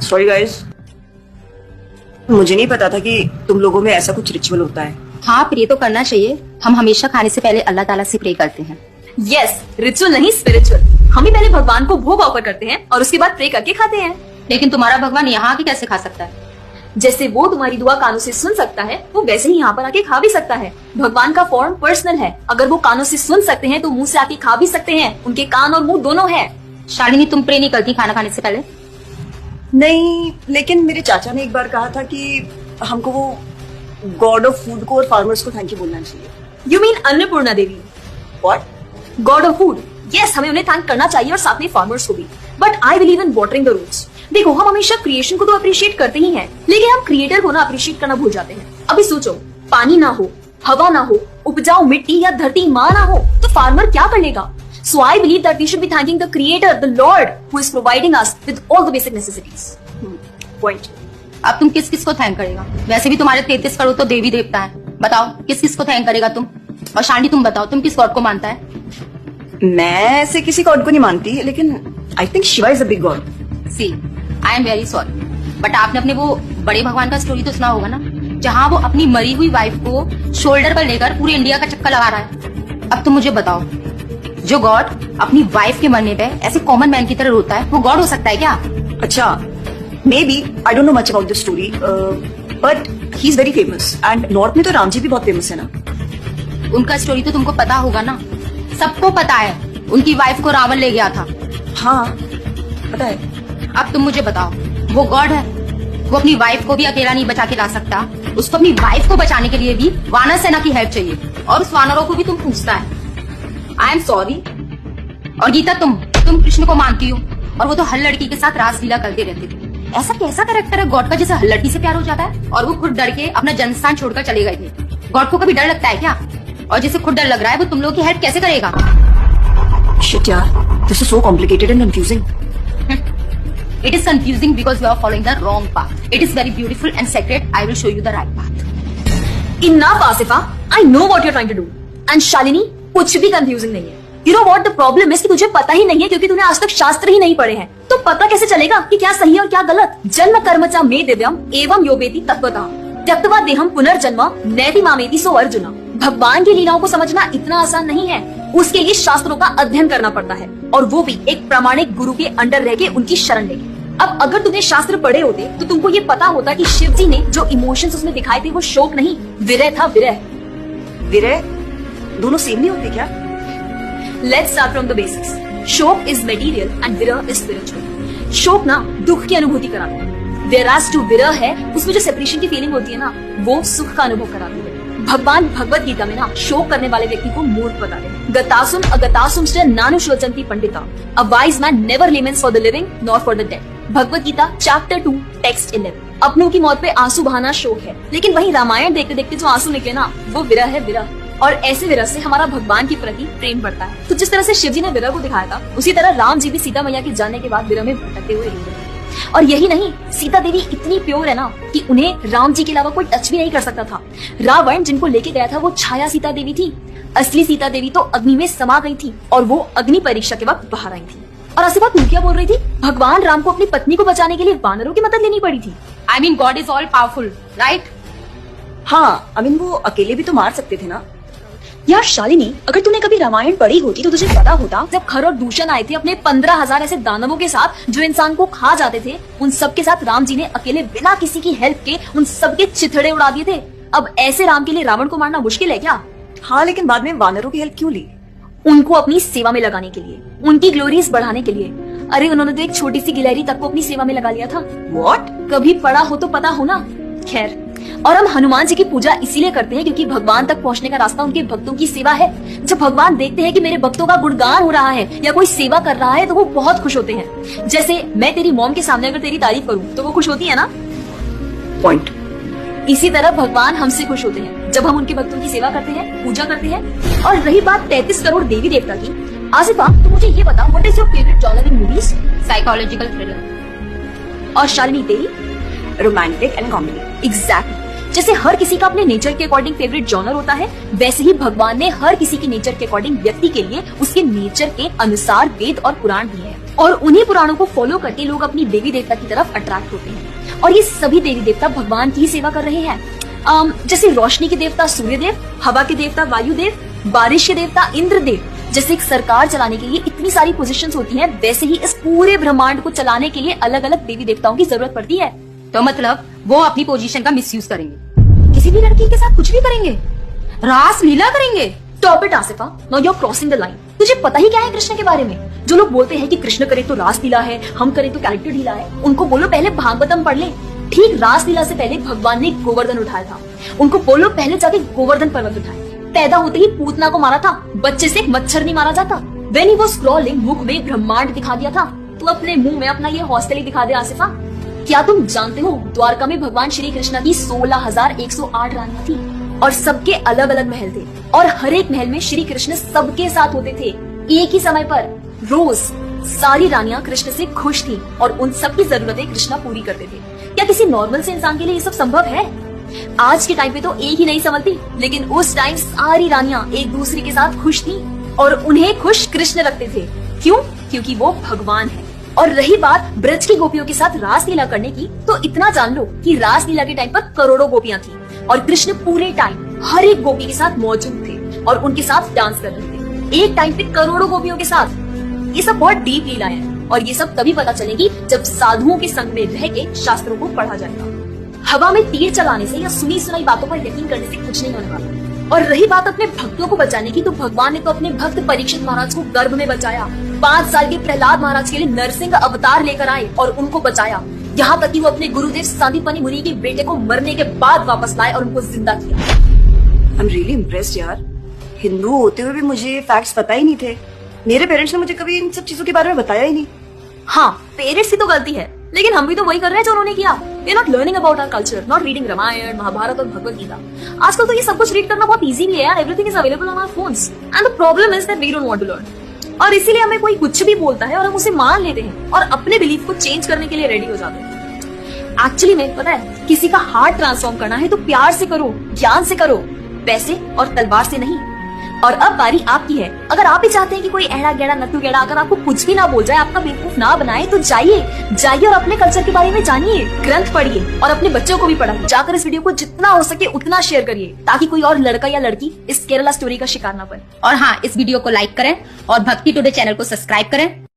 Sorry guys, मुझे नहीं पता था कि तुम लोगों में ऐसा कुछ रिचुअल होता है। हाँ, प्रे तो करना चाहिए। हम हमेशा खाने से पहले अल्लाह ताला से प्रे करते हैं। यस, रिचुअल नहीं स्पिरिचुअल। हम ही पहले भगवान को भोग ऑफर करते हैं और उसके बाद प्रे करके खाते हैं। लेकिन तुम्हारा भगवान यहाँ आके कैसे खा सकता है? जैसे वो तुम्हारी दुआ कानों से सुन सकता है, वो वैसे ही यहाँ पर आके खा भी सकता है। भगवान का फॉर्म पर्सनल है। अगर वो कानों से सुन सकते हैं तो मुंह से आके खा भी सकते हैं। उनके कान और मुंह दोनों है। शालिनी, तुम प्रे नहीं करती खाना खाने से पहले? नहीं, लेकिन मेरे चाचा ने एक बार कहा था कि हमको वो गॉड ऑफ फूड को और फार्मर्स को थैंक यू बोलना चाहिए। You mean Annapurna Devi? What? God of food. Yes, हमें उन्हें थैंक करना चाहिए और साथ में फार्मर्स को भी। But I believe in watering the roots. देखो, हम हमेशा क्रिएशन को तो अप्रिशिएट करते ही हैं, लेकिन हम क्रिएटर को ना अप्रिशिएट करना भूल जाते हैं। अभी सोचो, पानी ना हो, हवा ना हो, उपजाऊ मिट्टी या धरती माँ ना हो, तो फार्मर क्या कर लेगा? So I believe that we should be thanking the Creator, the Lord, who is providing us with all the basic necessities. Point. अब तुम किस किस को थैंक करेगा? वैसे भी तुम्हारे 33 करोड़ तो देवी देवता है। बताओ, किस किस को थैंक करेगा तुम? और शालिनी, तुम बताओ, तुम किस गॉड को मानता है? मैं ऐसे किसी गॉड को नहीं मानती, लेकिन I think Shiva is a big god. See, I am very sorry, but आपने अपने वो बड़े भगवान का स्टोरी तो सुना होगा ना, जहाँ वो अपनी मरी हुई वाइफ को शोल्डर पर लेकर पूरे इंडिया का चक्कर लगा रहा है। अब तुम मुझे बताओ, जो गॉड अपनी वाइफ के मरने पे ऐसे कॉमन मैन की तरह रोता है, वो गॉड हो सकता है क्या? अच्छा, may be, I don't know much about the story, but he is very famous and north में तो राम जी भी बहुत फेमस है ना। उनका स्टोरी तो तुमको पता होगा ना, सबको पता है। उनकी वाइफ को रावण ले गया था। हाँ, पता है। अब तुम मुझे बताओ, वो गॉड है? वो अपनी वाइफ को भी अकेला नहीं बचा के ला सकता। उसको अपनी वाइफ को बचाने के लिए भी वानर सेना की हेल्प चाहिए, और उस वानरों को भी तुम पूछता है। I am sorry. और गीता, तुम कृष्ण को मानती हो, और वो तो हर लड़की के साथ रासलीला करते रहते थे। ऐसा कैसा कैरेक्टर है गॉड का जिसे हर लड़की से प्यार हो जाता है? और वो खुद डर के अपना जन्मस्थान छोड़कर चले गए थे। गॉड को कभी डर लगता है क्या? और जिसे खुद डर लग रहा है, वो तुम लोग की हेल्प कैसे करेगा? शिट यार, this is so complicated and confusing. It is confusing because you are following the wrong path. It is very beautiful and sacred. I will show you the right path. Enough, Asifa. I know what you're trying to do. And Shalini, कुछ भी confusing नहीं है। You know what the problem is कि तुझे पता ही नहीं है, क्योंकि तूने आज तक शास्त्र ही नहीं पढ़े हैं। तो पता कैसे चलेगा कि क्या सही और क्या गलत? जन्म कर्म च मे दिव्यम एवं योवेति तत्वतः त्यक्त्वा देहम पुनर्जन्म नैति मामेति सो अर्जुन। भगवान की लीलाओं को समझना इतना आसान नहीं है। उसके लिए शास्त्रों का अध्ययन करना पड़ता है, और वो भी एक प्रामाणिक गुरु के अंडर रह के उनकी शरण लेके। अब अगर तुमने शास्त्र पढ़े होते तो तुमको ये पता होता कि शिव जी ने जो इमोशंस उसमें दिखाए थे वो शोक नहीं, विरह था। विरह विरह दोनों सेम नहीं होते क्या? Let's start from the basics. शोक इज मटेरियल एंड विरह इज स्पिरिचुअल। शोक ना दुख की अनुभूति कराता है, whereas जो विरह है उसमें जो सेपरेशन की फीलिंग होती है ना, वो सुख का अनुभव कराती है। भगवान भगवत गीता में ना शोक करने वाले व्यक्ति को मूर्ख बताते हैं। गतासुम अगतासुम च नानु शोचन्ति पंडिता, a wise man never laments for the living nor for the dead. Bhagavad Gita chapter 2 text 11। अपनों की मौत पे आंसू बहाना शोक है, लेकिन वही रामायण देखते देखते जो आंसू निकले ना, वो विरह है। विरह, और ऐसे विरह से हमारा भगवान के प्रति प्रेम बढ़ता है। तो जिस तरह से शिव जी ने विरह को दिखाया था, उसी तरह राम जी भी सीता मैया के जाने के बाद विरह में भटकते हुए ढूंढते हैं। और यही नहीं, सीता देवी इतनी प्योर है ना कि उन्हें राम जी के अलावा कोई टच भी नहीं कर सकता था। रावण जिनको लेके गया था वो छाया सीता देवी थी। असली सीता देवी तो अग्नि में समा गई थी, और वो अग्नि परीक्षा के वक्त बाहर आई थी। और ऐसी बात तू क्या बोल रही थी? भगवान राम को अपनी पत्नी को बचाने के लिए वानरों की मदद लेनी पड़ी थी। I mean, God is all powerful, right? हाँ, आई मीन वो अकेले भी तो मार सकते थे ना। यार शालिनी, अगर तूने कभी रामायण पढ़ी होती तो तुझे पता होता, जब खर और दूषण आए थे अपने 15,000 ऐसे दानवों के साथ जो इंसान को खा जाते थे, उन सब के साथ राम जी ने अकेले बिना किसी की हेल्प के उन सबके चिथड़े उड़ा दिए थे। अब ऐसे राम के लिए रावण को मारना मुश्किल है क्या? हाँ, लेकिन बाद में वानरों की हेल्प क्यों ली? उनको अपनी सेवा में लगाने के लिए, उनकी ग्लोरीज बढ़ाने के लिए। अरे उन्होंने तो एक छोटी सी गिलहरी तक को अपनी सेवा में लगा लिया था। What? कभी पढ़ा हो तो पता हो ना। खैर, और हम हनुमान जी की पूजा इसीलिए करते हैं क्योंकि भगवान तक पहुंचने का रास्ता उनके भक्तों की सेवा है। जब भगवान देखते हैं कि मेरे भक्तों का गुणगान हो रहा है या कोई सेवा कर रहा है, तो वो बहुत खुश होते हैं। जैसे मैं तेरी मॉम के सामने अगर तेरी तारीफ करूं तो वो खुश होती है ना। पॉइंट। इसी तरह भगवान हमसे खुश होते हैं जब हम उनके भक्तों की सेवा करते हैं, पूजा करते हैं। और रही बात 33 करोड़ देवी देवता की, आसिफा तो मुझे ये बता, what is your favourite genre in movies? Psychological thriller. और शालिनी तेरी? Romantic and comedy. एग्जैक्टली। जैसे हर किसी का अपने नेचर के अकॉर्डिंग फेवरेट जॉनर होता है, वैसे ही भगवान ने हर किसी के नेचर के अकॉर्डिंग व्यक्ति के लिए उसके नेचर के अनुसार वेद और पुराण दिए हैं, और उन्हीं पुराणों को फॉलो करके लोग अपनी देवी देवता की तरफ अट्रैक्ट होते हैं। और ये सभी देवी देवता भगवान की सेवा कर रहे हैं। जैसे रोशनी के देवता सूर्यदेव, हवा के देवता वायुदेव, बारिश के देवता इंद्रदेव। जैसे एक सरकार चलाने के लिए इतनी सारी पोजीशंस होती हैं, वैसे ही इस पूरे ब्रह्मांड को चलाने के लिए अलग अलग देवी देवताओं की जरूरत पड़ती है। तो मतलब वो अपनी पोजीशन का मिसयूज करेंगे, किसी भी लड़की के साथ कुछ भी करेंगे, रास लीला करेंगे। Stop it Asifa, now you are crossing the line. तुझे पता ही क्या है कृष्ण के बारे में? जो लोग बोलते हैं कि कृष्ण करे तो रास लीला है, हम करें तो कैरेक्टर ढीला है, उनको बोलो पहले भागवतम पढ़ ले। ठीक रास लीला से पहले भगवान ने गोवर्धन उठाया था, उनको बोलो पहले जाके गोवर्धन पर्वत उठाए। पैदा होते ही पूतना को मारा था, बच्चे से मच्छर नहीं मारा जाता। When he was crawling, मुख में ब्रह्मांड दिखा दिया था। तू अपने मुंह में अपना ये हॉस्टल ही दिखा दे आसिफा। क्या तुम जानते हो द्वारका में भगवान श्री कृष्ण की 16,108 रानियां थी, और सबके अलग अलग महल थे, और हर एक महल में श्री कृष्ण सबके साथ होते थे एक ही समय पर। रोज सारी रानियां कृष्ण से खुश थी और उन सबकी जरूरतें कृष्णा पूरी करते थे। क्या किसी नॉर्मल से इंसान के लिए ये सब संभव है? आज के टाइम पे तो एक ही नहीं संभलती, लेकिन उस टाइम सारी रानियां एक दूसरे के साथ खुश थी और उन्हें खुश कृष्ण रखते थे। क्यों? क्योंकि वो भगवान है। और रही बात ब्रज की गोपियों के साथ रास लीला करने की, तो इतना जान लो कि रास लीला के टाइम पर करोड़ों गोपियां थी और कृष्ण पूरे टाइम हर एक गोपी के साथ मौजूद थे और उनके साथ डांस कर रहे थे एक टाइम पे करोड़ों गोपियों के साथ। ये सब बहुत डीप लीला है, और ये सब तभी पता चलेगी जब साधुओं के संग में रह के शास्त्रों को पढ़ा जाएगा। हवा में तीर चलाने से या सुनी सुनाई बातों पर यकीन करने से कुछ नहीं होने वाला। और रही बात अपने भक्तों को बचाने की, तो भगवान ने तो अपने भक्त परीक्षित महाराज को गर्भ में बचाया। 5 साल के प्रहलाद महाराज के लिए नरसिंह अवतार लेकर आए और उनको बचाया। यहाँ तक कि वो अपने गुरुदेव सांदीपनि मुनि के बेटे को मरने के बाद वापस लाए और उनको जिंदा किया। आई एम रियली इम्प्रेस्ड यार। हिंदू होते हुए भी मुझे फैक्ट्स पता ही नहीं थे। मेरे पेरेंट्स ने मुझे कभी इन सब चीजों के बारे में बताया ही नहीं। हाँ, पेरेंट्स की तो गलती है, लेकिन हम भी तो वही कर रहे हैं जो उन्होंने किया। We are not learning about our culture, not reading Ramayana, Mahabharata और भगवत गीता। आजकल तो ये सब कुछ रीड करना बहुत इजी भी है यार। Everything is available on our phones, and the problem is that we don't want to learn. और इसीलिए हमें कोई कुछ भी बोलता है और हम उसे मान लेते हैं और अपने बिलीफ को चेंज करने के लिए रेडी हो जाते हैं। एक्चुअली में पता है, किसी का हार्ट ट्रांसफॉर्म करना है तो प्यार से करो, ज्ञान से करो, पैसे और तलवार से नहीं। और अब बारी आपकी है। अगर आप भी चाहते हैं कि कोई एड़ा गेड़ा नत्थु गेड़ा अगर आपको कुछ भी ना बोल जाए, आपका बेवकूफ ना बनाए, तो जाइए और अपने कल्चर के बारे में जानिए, ग्रंथ पढ़िए और अपने बच्चों को भी पढ़ाइए। जाकर इस वीडियो को जितना हो सके उतना शेयर करिए, ताकि कोई और लड़का या लड़की इस केरला स्टोरी का शिकार ना बने। और हाँ, इस वीडियो को लाइक करें और भक्ति टुडे चैनल को सब्सक्राइब करें।